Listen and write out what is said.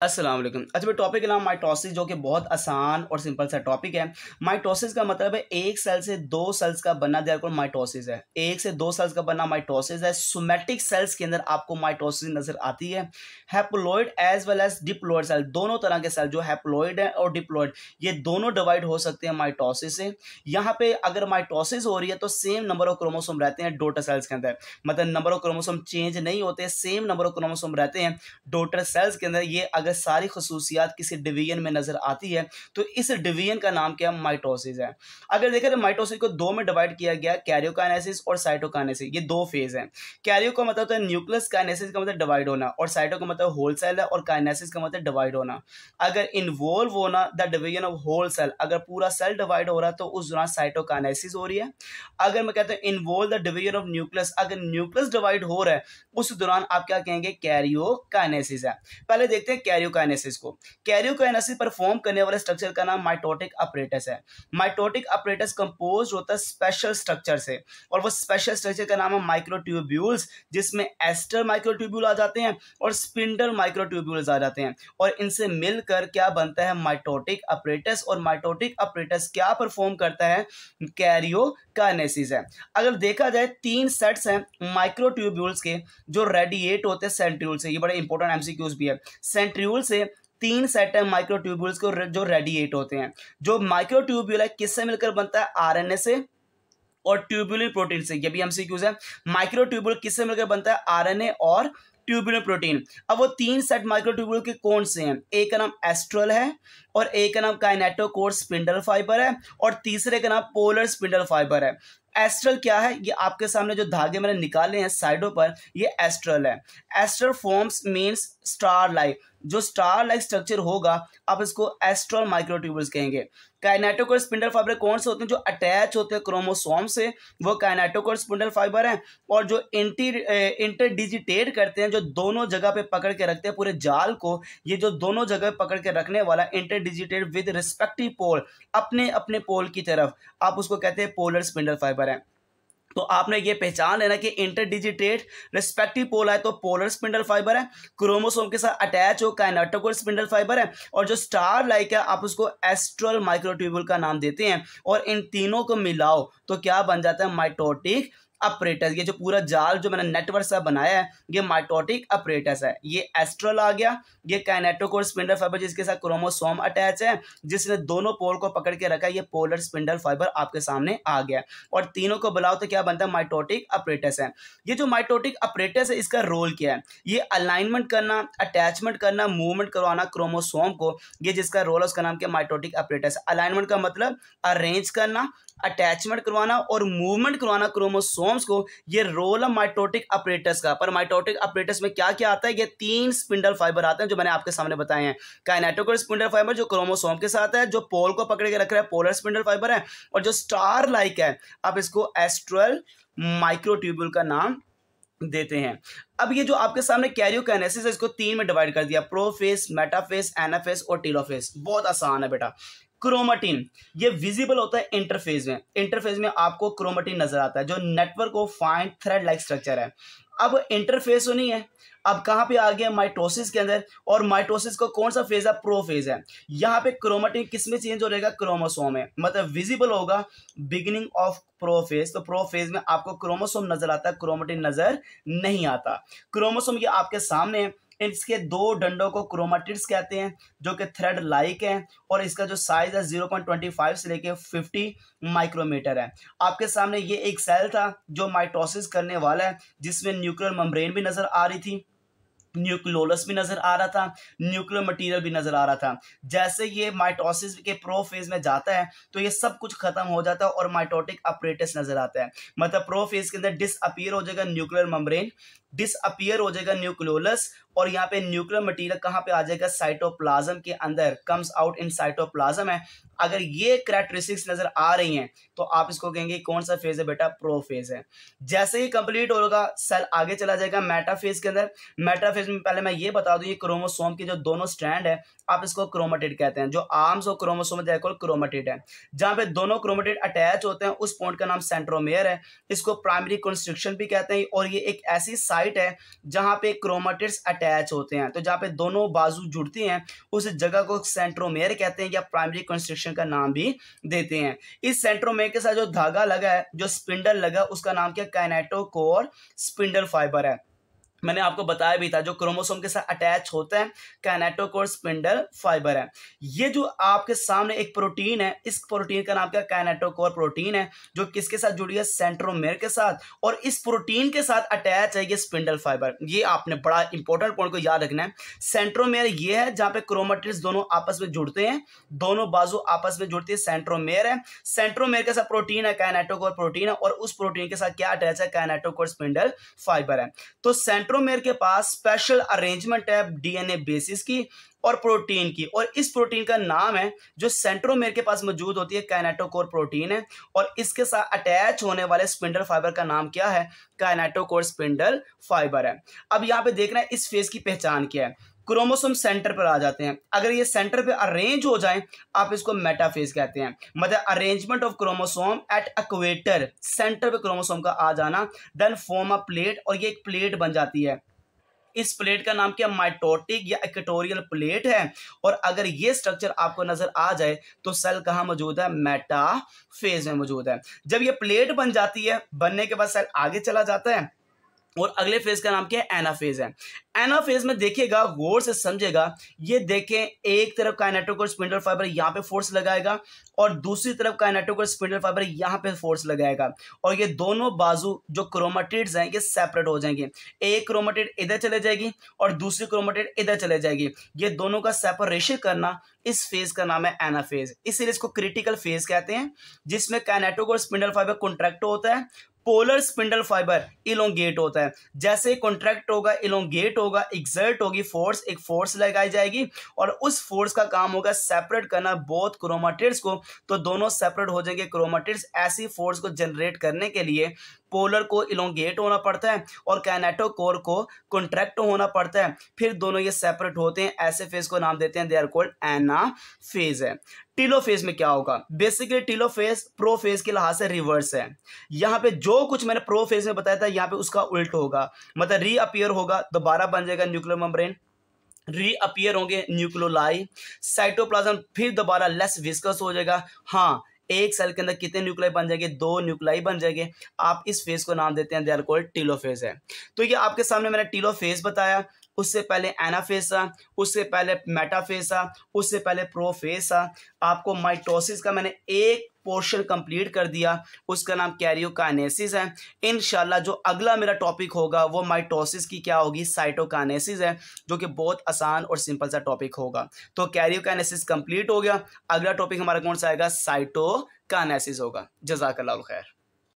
अस्सलाम वालेकुम। अच्छा मैं टॉपिक का नाम माइटोसिस जो कि बहुत आसान और सिंपल सा टॉपिक है। माइटोसिस का मतलब है एक सेल से दो सेल्स का बनना, देयरफॉर माइटोसिस है। एक से दो सेल्स का बनना माइटोसिस है। सोमैटिक सेल्स के अंदर आपको माइटोसिस नजर आती है। Haploid as well as diploid cell, दोनों तरह के सेल जो हैप्लॉइड है और डिप्लॉइड, ये दोनों डिवाइड हो सकते हैं माइटोसिस से। यहाँ पे अगर माइटोसिस हो रही है तो सेम नंबर ऑफ क्रोमोसोम रहते हैं डॉटर सेल्स के अंदर, मतलब नंबर ऑफ क्रोमोसोम चेंज नहीं होते, सेम नंबर ऑफ क्रोमोसोम रहते हैं डॉटर सेल्स के अंदर। ये अगर सारी खसूसियात किसी डिवीजन में नजर आती है तो इस डिवीजन का नाम क्या, माइटोसिस है। अगर देखें तो माइटोसिस को दो में डिवाइड किया गया, कैरियोकाइनेसिस और साइटोकाइनेसिस। ये दो फेज हैं। कैरियो का मतलब होता है न्यूक्लियस, काइनेसिस का मतलब डिवाइड होना, और साइटो का मतलब होल सेल है, और काइनेसिस का मतलब डिवाइड होना। अगर इन्वॉल्व होना the division of whole cell, अगर पूरा सेल डिवाइड हो रहा है तो उस दौरान साइटोकाइनेसिस हो रही है। अगर मैं कहता हूं involve the division of nucleus, अगर न्यूक्लियस डिवाइड हो रहा है उस दौरान आप क्या कहेंगे, कैरियोकाइनेसिस है। पहले देखते हैं कैरियोकाइनेसिस को। कैरियोकाइनेसिस परफॉर्म करने वाले स्ट्रक्चर का नाम माइटोटिक अपरेटस है। माइटोटिक अपरेटस कंपोज होता है स्पेशल स्ट्रक्चर से, और वो स्पेशल स्ट्रक्चर का नाम है माइक्रोट्यूब्यूल्स, जिसमें एस्टर माइक्रोट्यूब्यूल आ जाते हैं और स्पिंडल माइक्रोट्यूब्यूल्स आ जाते हैं, और इनसे मिलकर क्या बनता है, माइटोटिक अपरेटस। और माइटोटिक अपरेटस क्या परफॉर्म करता है, कैरियोकाइनेसिस है। अगर देखा जाए तीन सेट्स हैं माइक्रोट्यूब्यूल्स के जो रेडिएट होते हैं सेंट्रियोल से, ये बड़े इंपॉर्टेंट एमसीक्यूज भी है। सेंट्रियोल से तीन सेट है माइक्रोट्यूब्यूल्स को जो रेडिएट होते हैं। जो माइक्रोट्यूब्यूल है किससे मिलकर बनता है, आरएनए से और ट्यूबुलिन प्रोटीन से। ये भी एमसीक्यूज है। माइक्रोट्यूब्यूल किससे मिलकर बनता है, आरएनए और ट्यूबुलिन प्रोटीन। अब वो तीन सेट माइक्रोट्यूब्यूल के कौन से हैं, एक का नाम एस्ट्रल है, और एक का नाम काइनेटोकोर स्पिंडल फाइबर है, और तीसरे का नाम पोलर स्पिंडल फाइबर है। एस्ट्रल क्या है, ये आपके सामने जो धागे मैंने निकाले हैं साइडों पर, ये एस्ट्रल है। Astral forms means star like, जो स्टार लाइक स्ट्रक्चर होगा आप इसको एस्ट्रल माइक्रोट्यूब्यूल्स कहेंगे। काइनेटोकोर स्पिंडल फाइबर कौन से होते हैं, जो अटैच होते हैं क्रोमोसोम से, वो काइनेटोकोर स्पिंडल फाइबर है। और जो इंटरडिजिटेट करते हैं, जो दोनों जगह पे पकड़ के रखते हैं पूरे जाल को, ये जो दोनों जगह पकड़ के रखने वाला इंटरडिजिटेट विद रिस्पेक्टिव पोल, अपने अपने पोल की तरफ, आप उसको कहते हैं पोलर स्पिंडल फाइबर है। तो आपने ये पहचान लेना कि इंटरडिजिटेट रिस्पेक्टिव पोल है तो पोलर स्पिंडल फाइबर है, क्रोमोसोम के साथ अटैच हो काइनेटोकोर स्पिंडल फाइबर है, और जो स्टार लाइक है आप उसको एस्ट्रल माइक्रोट्यूब्यूल का नाम देते हैं। और इन तीनों को मिलाओ तो क्या बन जाता है, माइटोटिक अपरेटस। ये जो पूरा जाल जो मैंने नेटवर्क सा बनाया है ये माइटोटिक अपरेटस है। ये एस्ट्रल आ गया, ये काइनेटोकोर स्पिंडल फाइबर जिसके साथ क्रोमोसोम अटैच है, जिसने दोनों पोल को पकड़ के रखा है, ये पोलर स्पिंडल फाइबर आपके सामने आ गया। और तीनों को बुलाओ तो क्या बनता है, माइटोटिक अपरेटस है। ये जो माइटोटिक अपरेटस है इसका रोल क्या है, ये अलाइनमेंट करना, अटैचमेंट करना, मूवमेंट करवाना क्रोमोसोम को, ये जिसका रोल है उसका नाम क्या, माइटोटिक अपरेटस। अलाइनमेंट का मतलब अरेंज करना, अटैचमेंट करवाना और मूवमेंट करवाना क्रोमोसोम्स को, ये रोल है माइटोटिक अपरेटस का। पर माइटोटिक अपरेटस में क्या क्या आता है, ये तीन स्पिंडल फाइबर आते हैं जो मैंने आपके सामने बताए हैं। काइनेटोकोर स्पिंडल फाइबर जो क्रोमोसोम के साथ है, जो पोल को पकड़ के रख रहा है पोलर स्पिंडल फाइबर है, और जो स्टार लाइक है आप इसको एस्ट्रल माइक्रोट्यूब्यूल का नाम देते हैं। अब ये जो आपके सामने कैरियोकाइनेसिस है इसको तीन में डिवाइड कर दिया, प्रोफेस, मेटाफेस, एनाफेस और टेलोफेस। बहुत आसान है बेटा। क्रोमेटिन ये विजिबल होता है इंटरफेस में, इंटरफेस में आपको क्रोमेटिन नजर आता है जो network of fine thread like structure है। अब इंटरफेस तो नहीं है, अब कहां पे आ गया, माइटोसिस के अंदर। और माइटोसिस का कौन सा फेज है, प्रोफेज है। यहाँ पे क्रोमेटिन किस में चेंज हो रहेगा, क्रोमोसोम में, मतलब विजिबल होगा बिगिनिंग ऑफ प्रोफेज। तो प्रोफेज में आपको क्रोमोसोम नजर आता है, क्रोमेटिन नजर नहीं आता। क्रोमोसोम ये आपके सामने है, इसके दो डंडों को क्रोमेटिड्स कहते हैं जो कि थ्रेड लाइक है, और इसका जो साइज है 0.25 से लेके 50 माइक्रोमीटर है। आपके सामने ये एक सेल था जो माइटोसिस करने वाला है, जिसमें न्यूक्लियर मेम्ब्रेन भी नजर आ रही थी, न्यूक्लियोलस भी नजर आ रहा था, न्यूक्लियर मटेरियल भी नजर आ रहा था। जैसे ये माइटोसिस के प्रोफेज में जाता है तो ये सब कुछ खत्म हो जाता है और माइटोटिक अपरेटस नजर आता है। मतलब प्रोफेज के अंदर डिसअपीयर हो जाएगा न्यूक्लियर मेम्ब्रेन, डिसअपीयर हो जाएगा न्यूक्लियोलस, और यहाँ पे न्यूक्लियर मटेरियल कहाँ पे आ जाएगा, साइटोप्लाज्म के अंदर, कम्स आउट इन साइटोप्लाज्म है। अगर ये कैरेक्टरिस्टिक्स नजर आ रही हैं तो आप इसको कहेंगे कौन सा फेज है बेटा, प्रोफेज है। जैसे ही कंप्लीट होगा सेल आगे चला जाएगा मेटाफेज के अंदर। मेटाफेज में पहले मैं ये बता दूं, ये क्रोमोसोम के जो दोनों स्ट्रैंड है आप इसको क्रोमेटिड कहते हैं। जो आर्म्स और क्रोमोसोम क्रोमेटिड है, जहां पे दोनों क्रोमेटिड अटैच होते हैं उस पॉइंट का नाम सेंट्रोमेयर है। इसको प्राइमरी कंस्ट्रक्शन भी कहते हैं, और ये एक ऐसी साइट है जहाँ पे क्रोमेटिड्स अटैच होते हैं, तो जहाँ पे दोनों बाजू जुड़ती हैं उस जगह को सेंट्रोमेयर कहते हैं या प्राइमरी कंस्ट्रक्शन का नाम भी देते हैं। इस सेंट्रोमेयर के साथ जो धागा लगा है, जो स्पिंडल लगा, उसका नाम क्या, काइनेटोकोर स्पिंडल फाइबर है। मैंने आपको बताया भी था जो क्रोमोसोम के साथ अटैच होता है काइनेटोकोर स्पिंडल फाइबर है। ये जो आपके सामने एक प्रोटीन है, इस प्रोटीन का नाम क्या, काइनेटोकोर प्रोटीन है, जो किसके साथ जुड़ी है, सेंट्रोमेयर के साथ, और इस प्रोटीन के साथ अटैच है ये स्पिंडल फाइबर। ये आपने बड़ा इंपॉर्टेंट पॉइंट को याद रखना है। सेंट्रोमेयर ये है जहां पे क्रोमेटिड्स दोनों आपस में जुड़ते हैं, दोनों बाजू आपस में जुड़ती है, सेंट्रोमेयर है। सेंट्रोमेयर के साथ प्रोटीन है, काइनेटोकोर प्रोटीन है, और उस प्रोटीन के साथ क्या अटैच है, काइनेटोकोर स्पिंडल फाइबर है। तो सेंट्रोमेयर के पास स्पेशल अरेंजमेंट है डीएनए बेसिस की और प्रोटीन की, और इस प्रोटीन का नाम है जो सेंट्रोमेयर के पास मौजूद होती है, काइनेटोकोर प्रोटीन है, और इसके साथ अटैच होने वाले स्पिंडल फाइबर का नाम क्या है, काइनेटोकोर स्पिंडल फाइबर है। अब यहां पे देखना है इस फेज की पहचान क्या है। क्रोमोसोम सेंटर पर आ जाते हैं, अगर ये सेंटर पे अरेंज हो जाए आप इसको मेटाफेज कहते हैं, मतलब arrangement of chromosome at equator, centre पे क्रोमोसोम का आ जाना, देन फॉर्म अ प्लेट, और ये एक प्लेट बन जाती है। इस प्लेट का नाम क्या, माइटोटिक या इक्वेटोरियल प्लेट है। और अगर ये स्ट्रक्चर आपको नजर आ जाए तो सेल कहाँ मौजूद है, मेटाफेज में मौजूद है। जब ये प्लेट बन जाती है, बनने के बाद सेल आगे चला जाता है, और अगले फेज का नाम क्या है, एनाफेज है। एनाफेज में देखिएगा, गौर से समझेगा, ये देखें एक तरफ काइनेटोकोर स्पिंडल फाइबर यहाँ पे फोर्स लगाएगा और दूसरी तरफ काइनेटोकोर स्पिंडल फाइबर यहाँ पे फोर्स लगाएगा, और ये दोनों बाजू जो क्रोमेटिड्स हैं ये सेपरेट हो जाएंगे। एक क्रोमेटिड इधर चले जाएगी और दूसरी क्रोमेटिड इधर चले जाएगी। ये दोनों का सेपरेशन करना, इस फेज का नाम है एनाफेज। इसीलिए इसको क्रिटिकल फेज कहते हैं, जिसमें काइनेटोकोर स्पिंडल फाइबर कॉन्ट्रैक्ट होता है, पोलर स्पिंडल फाइबर इलोंगेट होता है। जैसे कॉन्ट्रैक्ट होगा, इलोंगेट होगा, एक्सर्ट होगी फोर्स, एक फोर्स लगाई जाएगी, और उस फोर्स का काम होगा सेपरेट करना बोथ क्रोमेटिड्स को, तो दोनों सेपरेट हो जाएंगे क्रोमेटिड्स। ऐसी फोर्स को जनरेट करने के लिए पोलर को इलोंगेट होना पड़ता है और काइनेटोकोर को कॉन्ट्रैक्ट होना पड़ता है, फिर दोनों ये सेपरेट होते हैं। ऐसे फेज को नाम देते हैं, दे आर कॉल्ड एनाफेज है। टीलोफेज में क्या होगा, बेसिकली टीलोफेज प्रोफेज के लिहाज से रिवर्स है। यहाँ पे जो कुछ मैंने प्रोफेज में बताया था यहाँ पे उसका उल्ट होगा, मतलब रीअपियर होगा, दोबारा बन जाएगा न्यूक्लियर मेम्ब्रेन, रीअपियर होंगे न्यूक्लियोलाई, साइटोप्लाज्म फिर दोबारा लेस विस्कस हो जाएगा। हाँ, एक सेल के अंदर कितने न्यूक्लियाई बन जाएंगे, 2 न्यूक्लियाई बन जाएंगे। आप इस फेज को नाम देते हैं, दे आर कॉल्ड टीलोफेज है। तो ये आपके सामने मैंने टीलोफेज बताया, उससे पहले एनाफेज था, उससे पहले मेटाफेज था, उससे पहले प्रोफेज था। आपको माइटोसिस का मैंने एक पोर्शन कंप्लीट कर दिया, उसका नाम कैरियोकाइनेसिस है। इंशाल्लाह जो अगला मेरा टॉपिक होगा वो माइटोसिस की क्या होगी, साइटोकाइनेसिस है, जो कि बहुत आसान और सिंपल सा टॉपिक होगा। तो कैरियोकाइनेसिस कंप्लीट हो गया, अगला टॉपिक हमारा कौन सा आएगा, साइटोकाइनेसिस होगा। जज़ाकल्लाह खैर।